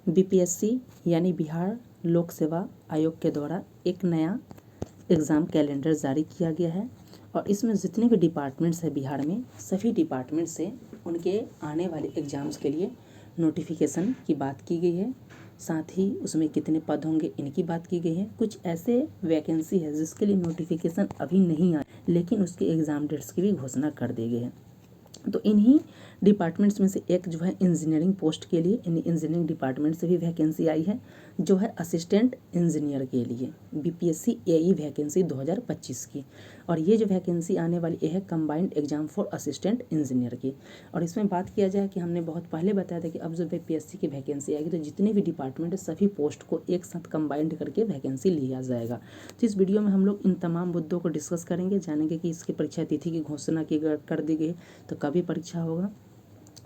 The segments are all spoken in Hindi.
बीपीएससी यानी बिहार लोक सेवा आयोग के द्वारा एक नया एग्ज़ाम कैलेंडर जारी किया गया है और इसमें जितने भी डिपार्टमेंट्स हैं बिहार में, सभी डिपार्टमेंट से उनके आने वाले एग्ज़ाम्स के लिए नोटिफिकेशन की बात की गई है। साथ ही उसमें कितने पद होंगे इनकी बात की गई है। कुछ ऐसे वैकेंसी है जिसके लिए नोटिफिकेशन अभी नहीं आया, लेकिन उसके एग्ज़ाम डेट्स की भी घोषणा कर दी गई है। तो इन्हीं डिपार्टमेंट्स में से एक जो है इंजीनियरिंग पोस्ट के लिए, इन इंजीनियरिंग डिपार्टमेंट से भी वैकेंसी आई है, जो है असिस्टेंट इंजीनियर के लिए बीपीएससी एई वैकेंसी 2025 की। और ये जो वैकेंसी आने वाली ये है combined exam for assistant engineer की। और इसमें बात किया जाए कि हमने बहुत पहले बताया था कि अब जब बीपीएससी की वैकेंसी आएगी तो जितने भी डिपार्टमेंट है सभी पोस्ट को एक साथ कंबाइंड करके वैकेंसी लिया जाएगा। तो इस वीडियो में हम लोग इन तमाम मुद्दों को डिस्कस करेंगे, जानेंगे कि इसकी परीक्षा तिथि की घोषणा की कर दी गई, तो कभी परीक्षा होगा,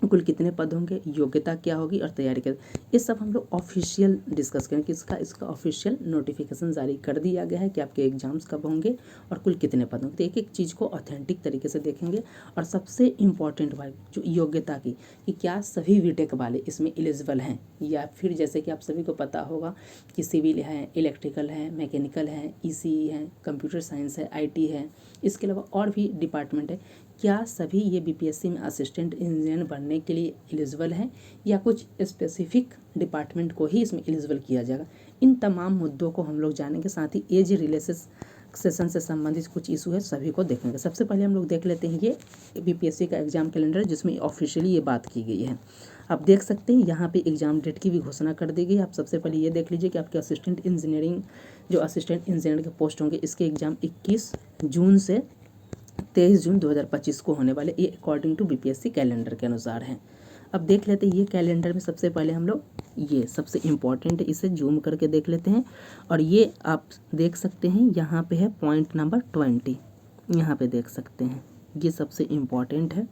कुल कितने पद होंगे, योग्यता क्या होगी और तैयारी कर, ये सब हम लोग ऑफिशियल डिस्कस करेंगे। इसका ऑफिशियल नोटिफिकेशन जारी कर दिया गया है कि आपके एग्जाम्स कब होंगे और कुल कितने पद होंगे। तो एक एक चीज़ को ऑथेंटिक तरीके से देखेंगे। और सबसे इम्पॉर्टेंट बात जो योग्यता की, कि क्या सभी बीटेक वाले इसमें एलिजिबल हैं, या फिर जैसे कि आप सभी को पता होगा कि सिविल है, इलेक्ट्रिकल है, मैकेनिकल है, ईसीई है, कंप्यूटर साइंस है, आईटी है, इसके अलावा और भी डिपार्टमेंट है, क्या सभी ये बीपीएससी में असिस्टेंट इंजीनियर बनने के लिए एलिजिबल हैं, या कुछ स्पेसिफिक डिपार्टमेंट को ही इसमें एलिजिबल किया जाएगा। इन तमाम मुद्दों को हम लोग जानेंगे। साथ ही एज रिलैक्सेशन से संबंधित कुछ इशू है, सभी को देखेंगे। सबसे पहले हम लोग देख लेते हैं ये बीपीएससी का एग्जाम कैलेंडर, जिसमें ऑफिशियली ये बात की गई है। आप देख सकते हैं यहाँ पे एग्जाम डेट की भी घोषणा कर दी गई। आप सबसे पहले ये देख लीजिए कि आपके असिस्टेंट इंजीनियर के पोस्ट होंगे, इसके एग्जाम 21 जून से 23 जून 2025 को होने वाले, ये अकॉर्डिंग टू बीपीएससी कैलेंडर के अनुसार हैं। अब देख लेते हैं ये कैलेंडर में सबसे पहले हम लोग, ये सबसे इम्पॉर्टेंट है, इसे जूम करके देख लेते हैं। और ये आप देख सकते हैं यहाँ पे है पॉइंट नंबर 20, यहाँ पे देख सकते हैं, ये सबसे इम्पॉर्टेंट है।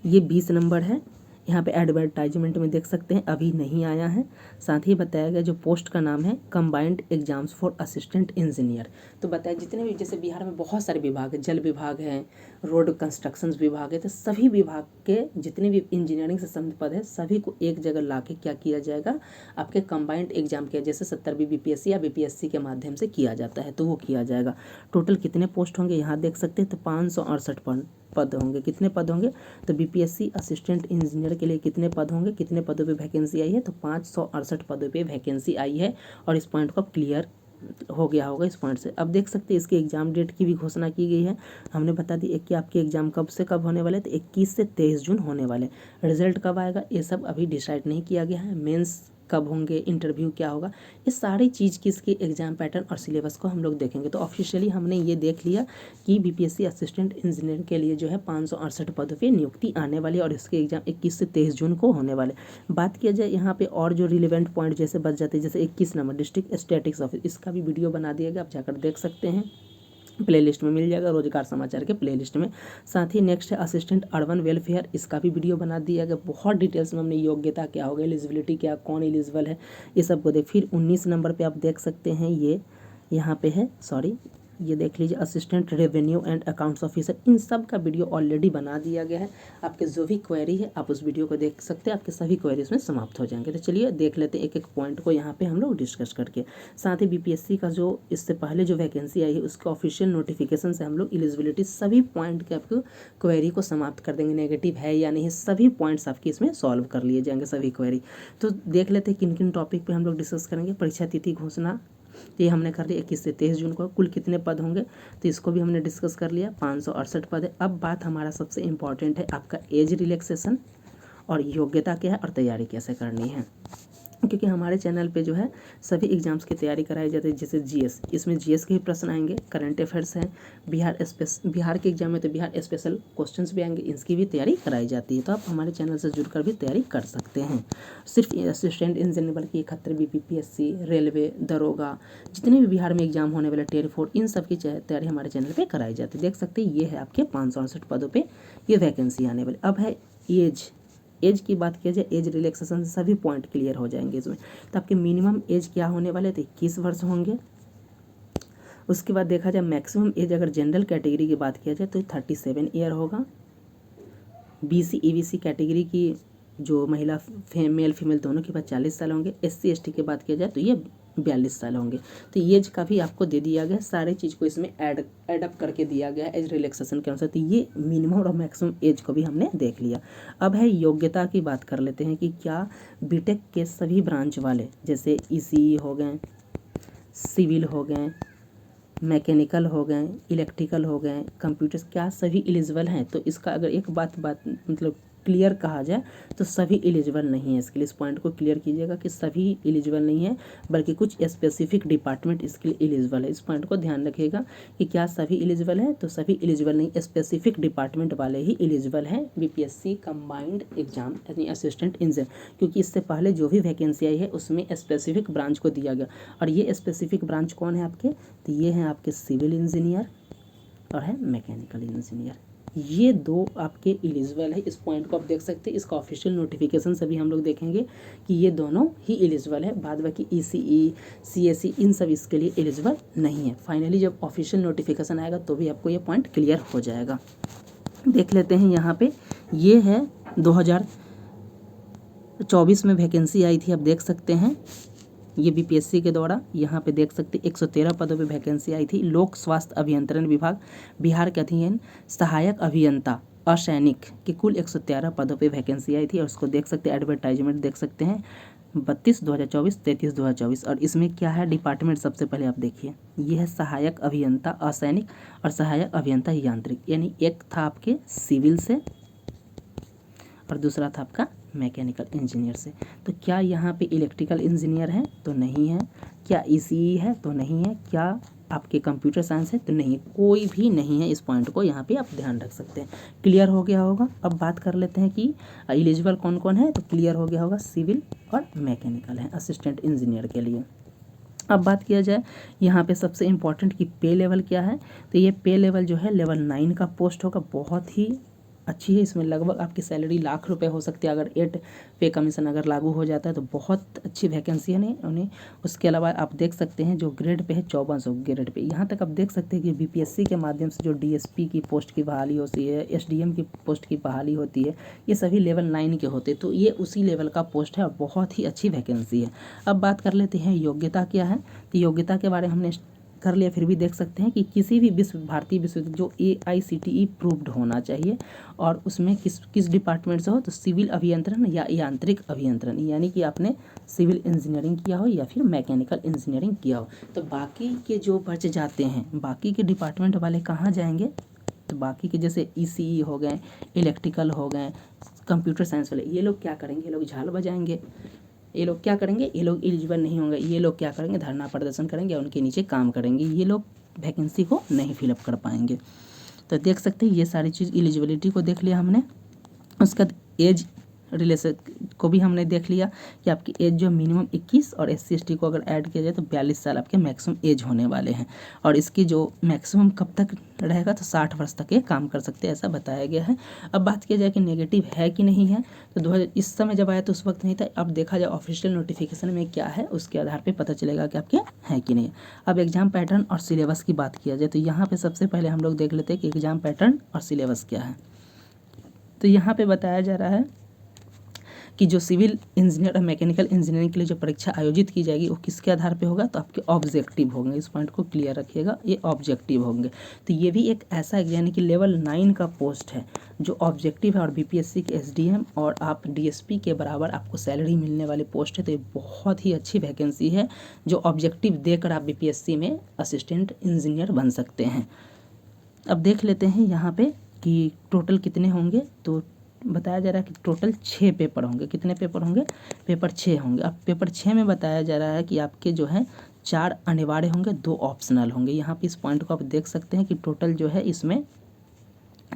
ये 20 नंबर है, यहाँ पे एडवर्टाइजमेंट में देख सकते हैं अभी नहीं आया है। साथ ही बताया गया जो पोस्ट का नाम है combined exams for assistant engineer. तो बताया जितने भी, जैसे बिहार में बहुत सारे विभाग है, जल विभाग है, रोड कंस्ट्रक्शन विभाग है, तो सभी विभाग के जितने भी इंजीनियरिंग से संबंधित पद है सभी को एक जगह ला के क्या किया जाएगा, आपके कंबाइंड एग्जाम किया, जैसे 70वीं बीपीएससी या बीपीएससी के माध्यम से किया जाता है, तो वो किया जाएगा। टोटल कितने पोस्ट होंगे यहाँ देख सकते हैं, तो 568 पद होंगे। कितने पद होंगे, तो बीपीएससी असिस्टेंट इंजीनियर के लिए कितने पद होंगे, कितने पदों पे वैकेंसी आई है, तो 568 पदों पे वैकेंसी आई है। और इस पॉइंट को क्लियर हो गया होगा इस पॉइंट से। अब देख सकते हैं इसके एग्जाम डेट की भी घोषणा की गई है। हमने बता दी कि आपके एग्जाम कब से कब होने वाले, तो 21 से 23 जून होने वाले। रिजल्ट कब आएगा ये सब अभी डिसाइड नहीं किया गया है। मेंस कब होंगे, इंटरव्यू क्या होगा, ये सारी चीज़ की इसकी एग्जाम पैटर्न और सिलेबस को हम लोग देखेंगे। तो ऑफिशियली हमने ये देख लिया कि बीपीएससी असिस्टेंट इंजीनियर के लिए जो है 568 पदों पे नियुक्ति आने वाली, और इसके एग्जाम 21 से 23 जून को होने वाले। बात किया जाए यहाँ पे और जो रिलेवेंट पॉइंट जैसे बच जाते हैं, जैसे 21 नंबर डिस्ट्रिक्ट स्टैटिक्स ऑफिस, इसका भी वीडियो बना दिया गया, आप जाकर देख सकते हैं, प्लेलिस्ट में मिल जाएगा, रोजगार समाचार के प्लेलिस्ट में। साथ ही नेक्स्ट है असिस्टेंट अर्बन वेलफेयर, इसका भी वीडियो बना दिया गया, बहुत डिटेल्स में हमने योग्यता क्या होगा, एलिजिबिलिटी क्या, कौन एलिजिबल है, ये सब को देख। फिर 19 नंबर पे आप देख सकते हैं, ये यहाँ पे है, सॉरी ये देख लीजिए assistant revenue and accounts officer, इन सब का वीडियो ऑलरेडी बना दिया गया है। आपके जो भी क्वेरी है आप उस वीडियो को देख सकते हैं, आपके सभी क्वेरी इसमें समाप्त हो जाएंगे। तो चलिए देख लेते हैं एक एक पॉइंट को यहाँ पे हम लोग डिस्कस करके। साथ ही बीपीएससी का जो इससे पहले जो वैकेंसी आई है उसके ऑफिशियल नोटिफिकेशन से हम लोग एलिजिबिलिटी सभी पॉइंट के आपको क्वेरी को समाप्त कर देंगे, नेगेटिव है या नहीं, सभी पॉइंट्स आपके इसमें सॉल्व कर लिए जाएंगे सभी क्वेरी। तो देख लेते हैं किन किन टॉपिक पर हम लोग डिस्कस करेंगे। परीक्षा तिथि घोषणा ये हमने कर लिया 21 से 23 जून को। कुल कितने पद होंगे, तो इसको भी हमने डिस्कस कर लिया, 568 पद है। अब बात हमारा सबसे इम्पॉर्टेंट है आपका एज रिलैक्सेशन और योग्यता क्या है और तैयारी कैसे करनी है, क्योंकि हमारे चैनल पे जो है सभी एग्जाम्स की तैयारी कराई जाती है। जैसे जीएस, इसमें जीएस के ही प्रश्न आएंगे, करंट अफेयर्स हैं, बिहार के एग्जाम में तो बिहार स्पेशल क्वेश्चंस भी आएंगे, इसकी भी तैयारी कराई जाती है। तो आप हमारे चैनल से जुड़कर भी तैयारी कर सकते हैं। सिर्फ असिस्टेंट इंजीनियर बल्कि 71 बीपीएससी, रेलवे, दरोगा, जितने भी बिहार में एग्जाम होने वाले टियर 4, इन सब की तैयारी हमारे चैनल पर कराई जाती है। देख सकते हैं ये है आपके 568 पदों पर ये वैकेंसी आने वाली। अब है एज की बात किया जाए, एज रिलैक्सेशन से सभी पॉइंट क्लियर हो जाएंगे इसमें। तो आपके मिनिमम एज क्या होने वाले, तो 21 वर्ष होंगे। उसके बाद देखा जाए मैक्सिमम एज, अगर जनरल कैटेगरी की बात किया जाए तो 37 ईयर होगा। बीसी ईबीसी कैटेगरी की जो महिला मेल फीमेल दोनों के पास 40 साल होंगे। SC ST की बात किया जाए तो ये 42 साल होंगे। तो एज का भी आपको दे दिया गया, सारे चीज़ को इसमें ऐड अप करके दिया गया एज रिलैक्सेशन के अनुसार। तो ये मिनिमम और मैक्सिमम एज को भी हमने देख लिया। अब है योग्यता की बात कर लेते हैं कि क्या बीटेक के सभी ब्रांच वाले, जैसे ECE हो गए, सिविल हो गए, मैकेनिकल हो गए, इलेक्ट्रिकल हो गए, कंप्यूटर्स, क्या सभी एलिजिबल हैं? तो इसका अगर एक बात मतलब क्लियर कहा जाए तो सभी एलिजिबल नहीं है। इसके लिए इस पॉइंट को क्लियर कीजिएगा कि सभी एलिजिबल नहीं है, बल्कि कुछ स्पेसिफिक डिपार्टमेंट इसके लिए एलिजिबल है। इस पॉइंट को ध्यान रखिएगा कि क्या सभी एलिजिबल है? तो सभी एलिजिबल नहीं, स्पेसिफिक डिपार्टमेंट वाले ही एलिजिबल हैं BPSC कंबाइंड एग्जाम यानी असिस्टेंट इंजीनियर, क्योंकि इससे पहले जो भी वैकेंसी आई है उसमें स्पेसिफिक ब्रांच को दिया गया। और ये स्पेसिफिक ब्रांच कौन है आपके? तो ये हैं आपके सिविल इंजीनियर और है मैकेनिकल इंजीनियर। ये दो आपके एलिजिबल है। इस पॉइंट को आप देख सकते हैं। इसका ऑफिशियल नोटिफिकेशन से भी हम लोग देखेंगे कि ये दोनों ही एलिजिबल है। बाद बाकी ECE CSE इन सब इसके लिए एलिजिबल नहीं है। फाइनली जब ऑफिशियल नोटिफिकेशन आएगा तो भी आपको ये पॉइंट क्लियर हो जाएगा। देख लेते हैं यहाँ पे, ये है 2024 में वैकेंसी आई थी, आप देख सकते हैं। ये BPSC के द्वारा यहाँ पे देख सकते 113 पदों पे वैकेंसी आई थी। लोक स्वास्थ्य अभियंत्रण विभाग बिहार के अधीन सहायक अभियंता असैनिक के कुल 113 पदों पे वैकेंसी आई थी। और उसको देख सकते हैं, एडवर्टाइजमेंट देख सकते हैं 32/2024, 33/2024। और इसमें क्या है डिपार्टमेंट, सबसे पहले आप देखिए, ये है सहायक अभियंता असैनिक और सहायक अभियंता यांत्रिक, यानी एक था आपके सिविल से और दूसरा था आपका मैकेनिकल इंजीनियर से। तो क्या यहाँ पे इलेक्ट्रिकल इंजीनियर है? तो नहीं है। क्या ECE है? तो नहीं है। क्या आपके कंप्यूटर साइंस है? तो नहीं, कोई भी नहीं है। इस पॉइंट को यहाँ पे आप ध्यान रख सकते हैं। क्लियर हो गया होगा। अब बात कर लेते हैं कि एलिजिबल कौन कौन है। तो क्लियर हो गया होगा, सिविल और मैकेनिकल है असिस्टेंट इंजीनियर के लिए। अब बात किया जाए यहाँ पे सबसे इम्पॉर्टेंट कि पे लेवल क्या है। तो ये पे लेवल जो है लेवल 9 का पोस्ट होगा, बहुत ही अच्छी है। इसमें लगभग आपकी सैलरी ₹1,00,000 हो सकती है अगर 8 पे कमीशन अगर लागू हो जाता है तो बहुत अच्छी वैकेंसी है उन्हें। उसके अलावा आप देख सकते हैं जो ग्रेड पे है 5400 ग्रेड पे। यहाँ तक आप देख सकते हैं कि BPSC के माध्यम से जो DSP की पोस्ट की बहाली होती है, SDM की पोस्ट की बहाली होती है, ये सभी लेवल 9 के होते हैं। तो ये उसी लेवल का पोस्ट है और बहुत ही अच्छी वैकेंसी है। अब बात कर लेते हैं योग्यता क्या है। तो योग्यता के बारे में हमने कर लिया, फिर भी देख सकते हैं कि किसी भी भारतीय विश्वविद्यालय जो AICTE प्रूव्ड होना चाहिए और उसमें किस डिपार्टमेंट से हो। तो सिविल अभियंत्रण या यांत्रिक अभियंत्रण, यानी कि आपने सिविल इंजीनियरिंग किया हो या फिर मैकेनिकल इंजीनियरिंग किया हो। तो बाकी के जो बच जाते हैं, बाकी के डिपार्टमेंट वाले कहाँ जाएंगे? तो बाकी के जैसे ECE हो गए, इलेक्ट्रिकल हो गए, कंप्यूटर साइंस वाले, ये लोग क्या करेंगे? ये लोग झाल बजाएंगे। ये लोग क्या करेंगे? ये लोग एलिजिबल नहीं होंगे। ये लोग क्या करेंगे? धरना प्रदर्शन करेंगे, उनके नीचे काम करेंगे। ये लोग वैकेंसी को नहीं फिलअप कर पाएंगे। तो देख सकते हैं ये सारी चीज़ एलिजिबिलिटी को देख लिया हमने। उसका एज रिलेशन को भी हमने देख लिया कि आपकी एज जो मिनिमम 21 और SC ST को अगर ऐड किया जाए तो 42 साल आपके मैक्सिमम एज होने वाले हैं। और इसकी जो मैक्सिमम कब तक रहेगा? तो 60 वर्ष तक ये काम कर सकते हैं, ऐसा बताया गया है। अब बात किया जाए कि नेगेटिव है कि नहीं है। तो 2000 इस समय जब आया तो उस वक्त नहीं था। अब देखा जाए ऑफिशियल नोटिफिकेशन में क्या है, उसके आधार पर पता चलेगा कि आपके हैं कि नहीं। अब एग्जाम पैटर्न और सिलेबस की बात किया जाए तो यहाँ पर सबसे पहले हम लोग देख लेते हैं कि एग्जाम पैटर्न और सिलेबस क्या है। तो यहाँ पर बताया जा रहा है कि जो सिविल इंजीनियर और मैकेनिकल इंजीनियरिंग के लिए जो परीक्षा आयोजित की जाएगी वो किसके आधार पे होगा? तो आपके ऑब्जेक्टिव होंगे। इस पॉइंट को क्लियर रखिएगा, ये ऑब्जेक्टिव होंगे। तो ये भी एक ऐसा यानी कि लेवल 9 का पोस्ट है जो ऑब्जेक्टिव है और BPSC के SDM और आप DSP के बराबर आपको सैलरी मिलने वाले पोस्ट है। तो ये बहुत ही अच्छी वैकेंसी है जो ऑब्जेक्टिव देकर आप BPSC में असिस्टेंट इंजीनियर बन सकते हैं। अब देख लेते हैं यहाँ पे कि टोटल कितने होंगे। तो बताया जा रहा है कि टोटल 6 पेपर होंगे। कितने पेपर होंगे? पेपर 6 होंगे। अब पेपर 6 में बताया जा रहा है कि आपके जो है 4 अनिवार्य होंगे, 2 ऑप्शनल होंगे। यहाँ पे इस पॉइंट को आप देख सकते हैं कि टोटल जो है इसमें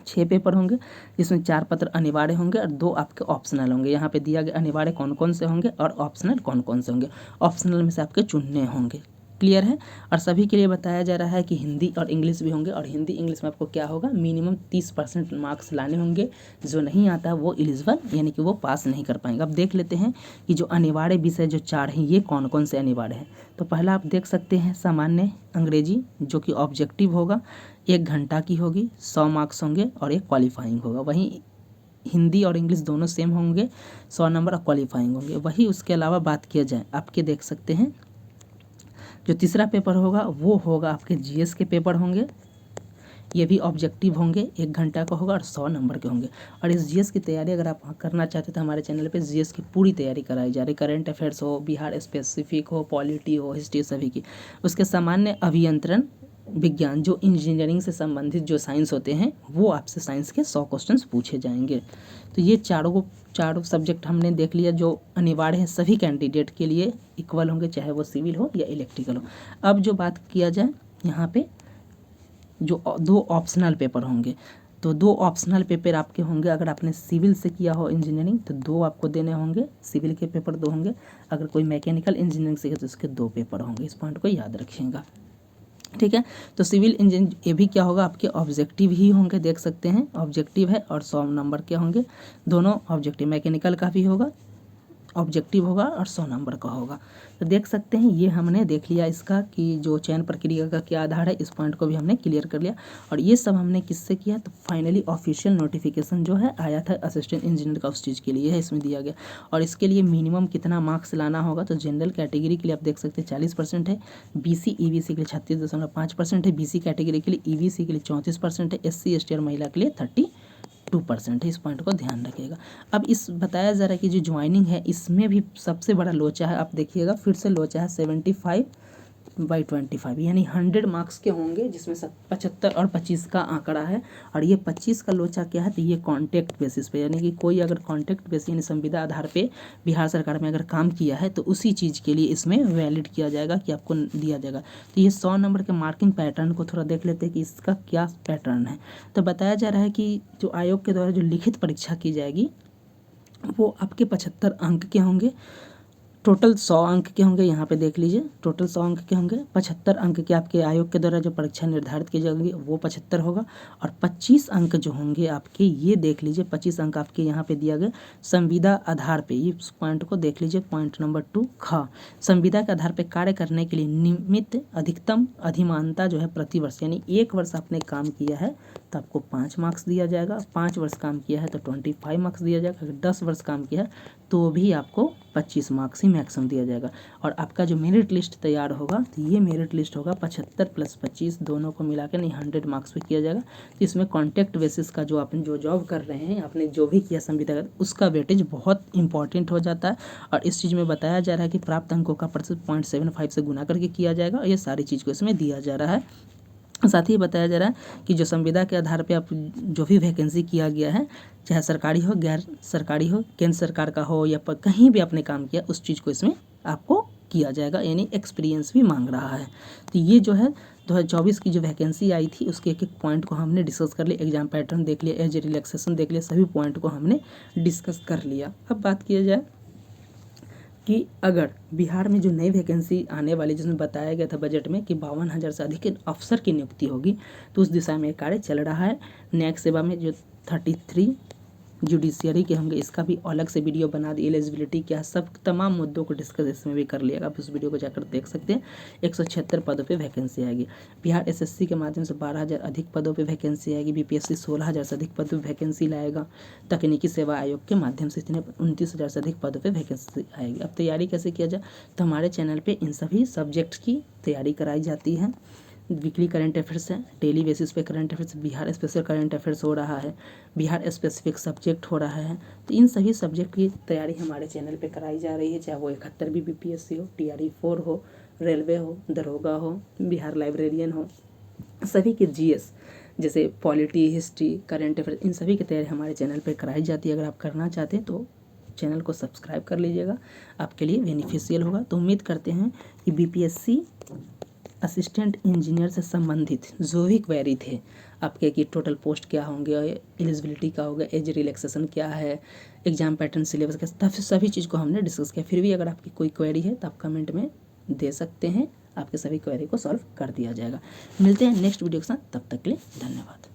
6 पेपर होंगे, जिसमें 4 पत्र अनिवार्य होंगे और 2 आपके ऑप्शनल होंगे। यहाँ पे दिया गया अनिवार्य कौन कौन से होंगे और ऑप्शनल कौन कौन से होंगे। ऑप्शनल में से आपके चुनने होंगे। क्लियर है। और सभी के लिए बताया जा रहा है कि हिंदी और इंग्लिश भी होंगे। और हिंदी इंग्लिश में आपको क्या होगा? मिनिमम 30% मार्क्स लाने होंगे। जो नहीं आता वो एलिजिबल यानी कि वो पास नहीं कर पाएंगे। अब देख लेते हैं कि जो अनिवार्य विषय जो 4 हैं ये कौन कौन से अनिवार्य हैं। तो पहला आप देख सकते हैं सामान्य अंग्रेजी जो कि ऑब्जेक्टिव होगा, 1 घंटा की होगी, 100 मार्क्स होंगे और एक क्वालिफाइंग होगा। वहीं हिंदी और इंग्लिश दोनों सेम होंगे, 100 नंबर क्वालिफाइंग होंगे। वही उसके अलावा बात किया जाए आपके देख सकते हैं जो तीसरा पेपर होगा वो होगा आपके जीएस के पेपर होंगे, ये भी ऑब्जेक्टिव होंगे, 1 घंटा का होगा और 100 नंबर के होंगे। और इस जीएस की तैयारी अगर आप करना चाहते हैं तो हमारे चैनल पे जीएस की पूरी तैयारी कराई जा रही है, करंट अफेयर्स हो, बिहार स्पेसिफिक हो, पॉलिटी हो, हिस्ट्री, सभी की। उसके सामान्य अभियंत्रण विज्ञान जो इंजीनियरिंग से संबंधित जो साइंस होते हैं वो आपसे साइंस के 100 क्वेश्चंस पूछे जाएंगे। तो ये चारों सब्जेक्ट हमने देख लिया जो अनिवार्य है सभी कैंडिडेट के लिए, इक्वल होंगे, चाहे वो सिविल हो या इलेक्ट्रिकल हो। अब जो बात किया जाए यहाँ पे जो 2 ऑप्शनल पेपर होंगे, तो 2 ऑप्शनल पेपर आपके होंगे। अगर आपने सिविल से किया हो इंजीनियरिंग तो 2 आपको देने होंगे, सिविल के पेपर 2 होंगे। अगर कोई मैकेनिकल इंजीनियरिंग से तो उसके 2 पेपर होंगे। इस पॉइंट को याद रखिएगा, ठीक है। तो सिविल इंजीनियरिंग ये भी क्या होगा आपके ऑब्जेक्टिव ही होंगे, देख सकते हैं ऑब्जेक्टिव है और 100 नंबर के होंगे दोनों ऑब्जेक्टिव। मैकेनिकल का भी होगा, ऑब्जेक्टिव होगा और 100 नंबर का होगा। तो देख सकते हैं ये हमने देख लिया इसका कि जो चयन प्रक्रिया का क्या आधार है, इस पॉइंट को भी हमने क्लियर कर लिया। और ये सब हमने किससे किया, तो फाइनली ऑफिशियल नोटिफिकेशन जो है आया था असिस्टेंट इंजीनियर का, उस चीज़ के लिए है इसमें दिया गया। और इसके लिए मिनिमम कितना मार्क्स लाना होगा, तो जनरल कैटेगरी के लिए आप देख सकते हैं 40% है, बीसी ईबीसी के लिए 36.5% है, बीसी कैटेगरी के लिए, ईबीसी के लिए 34% है, एससी एसटी और महिला के लिए 32% है। इस पॉइंट को ध्यान रखिएगा। अब इस बताया जा रहा है कि जो ज्वाइनिंग है इसमें भी सबसे बड़ा लोचा है, आप देखिएगा फिर से लोचा है 75/25 यानी 100 मार्क्स के होंगे, जिसमें 75 और 25 का आंकड़ा है। और ये 25 का लोचा क्या है, तो ये कॉन्टैक्ट बेसिस पे, यानी कि कोई अगर कॉन्टैक्ट बेसिस यानी संविदा आधार पे बिहार सरकार में अगर काम किया है तो उसी चीज़ के लिए इसमें वैलिड किया जाएगा कि आपको दिया जाएगा। तो ये 100 नंबर के मार्किंग पैटर्न को थोड़ा देख लेते हैं कि इसका क्या पैटर्न है। तो बताया जा रहा है कि जो आयोग के द्वारा जो लिखित परीक्षा की जाएगी वो आपके 75 अंक के होंगे, टोटल 100 अंक के होंगे। यहाँ पे देख लीजिए टोटल 100 अंक के होंगे, 75 अंक के आपके आयोग के द्वारा जो परीक्षा निर्धारित की जाएगी वो 75 होगा। और 25 अंक जो होंगे आपके, ये देख लीजिए 25 अंक आपके यहाँ पे दिया गया संविदा आधार पे। ये पॉइंट को देख लीजिए, पॉइंट नंबर 2 ख, संविदा के आधार पे कार्य करने के लिए नियमित अधिकतम अधिमानता जो है प्रतिवर्ष, यानी 1 वर्ष आपने काम किया है तो आपको 5 मार्क्स दिया जाएगा, 5 वर्ष काम किया है तो 25 मार्क्स दिया जाएगा, अगर 10 वर्ष काम किया है तो भी आपको 25 मार्क्स ही मैक्सिमम दिया जाएगा। और आपका जो मेरिट लिस्ट तैयार होगा तो ये मेरिट लिस्ट होगा 75 + 25 दोनों को मिला कर 100 मार्क्स पे किया जाएगा। तो इसमें कॉन्टैक्ट बेसिस का जो आपने जो जॉब कर रहे हैं, आपने जो भी किया संविदा उसका वेटेज बहुत इंपॉर्टेंट हो जाता है। और इस चीज़ में बताया जा रहा है कि प्राप्त अंकों का प्रतिशत 0.75 से गुना करके किया जाएगा। और ये सारी चीज़ को इसमें दिया जा रहा है। साथ ही बताया जा रहा है कि जो संविदा के आधार पे आप जो भी वैकेंसी किया गया है, चाहे सरकारी हो, गैर सरकारी हो, केंद्र सरकार का हो या कहीं भी आपने काम किया, उस चीज़ को इसमें आपको किया जाएगा, यानी एक्सपीरियंस भी मांग रहा है। तो ये जो है 2024 की जो वैकेंसी आई थी उसके एक पॉइंट को हमने डिस्कस कर लिया, एग्जाम पैटर्न देख लिया, एज रिलैक्सेशन देख लिया, सभी पॉइंट को हमने डिस्कस कर लिया। अब बात किया जाए कि अगर बिहार में जो नई वैकेंसी आने वाली, जिसमें बताया गया था बजट में कि 52,000 से अधिक अफसर की नियुक्ति होगी, तो उस दिशा में कार्य चल रहा है। न्यायिक सेवा में जो 33 जुडिशियरी के होंगे, इसका भी अलग से वीडियो बना दी, एलिजिबिलिटी क्या है, सब तमाम मुद्दों को डिस्कस इसमें भी कर लिया। आप उस वीडियो को जाकर देख सकते हैं। 176 पदों पे वैकेंसी आएगी। बिहार एसएससी के माध्यम से 12,000 अधिक पदों पे वैकेंसी आएगी। बीपीएससी 16,000 से अधिक पदों पे वैकेंसी लाएगा। तकनीकी सेवा आयोग के माध्यम से इतने 29,000 से अधिक पदों पे वैकेंसी आएगी। अब तैयारी कैसे किया जाए, तो हमारे चैनल पर इन सभी सब्जेक्ट की तैयारी कराई जाती है। वीकली करंट अफेयर्स है, डेली बेसिस पे current affairs, Bihar special current affairs हो रहा है, बिहार स्पेसिफिक सब्जेक्ट हो रहा है। तो इन सभी सब्जेक्ट की तैयारी हमारे चैनल पे कराई जा रही है, चाहे वो 71 बीपीएससी हो, टीआरई 4 हो, रेलवे हो, दरोगा हो, बिहार लाइब्रेरियन हो, सभी के जीएस जैसे पॉलिटी, हिस्ट्री, करंट अफेयर्स, इन सभी की तैयारी हमारे चैनल पर कराई जाती है। अगर आप करना चाहते हैं तो चैनल को सब्सक्राइब कर लीजिएगा, आपके लिए बेनिफिशियल होगा। तो उम्मीद करते हैं कि बीपीएससी असिस्टेंट इंजीनियर से संबंधित जो भी क्वेरी थे आपके, कि टोटल पोस्ट क्या होंगे, एलिजिबिलिटी क्या होगा, एज रिलैक्सेशन क्या है, एग्जाम पैटर्न, सिलेबस क्या, सभी चीज़ को हमने डिस्कस किया। फिर भी अगर आपकी कोई क्वेरी है तो आप कमेंट में दे सकते हैं, आपके सभी क्वेरी को सॉल्व कर दिया जाएगा। मिलते हैं नेक्स्ट वीडियो के साथ, तब तक के लिए धन्यवाद।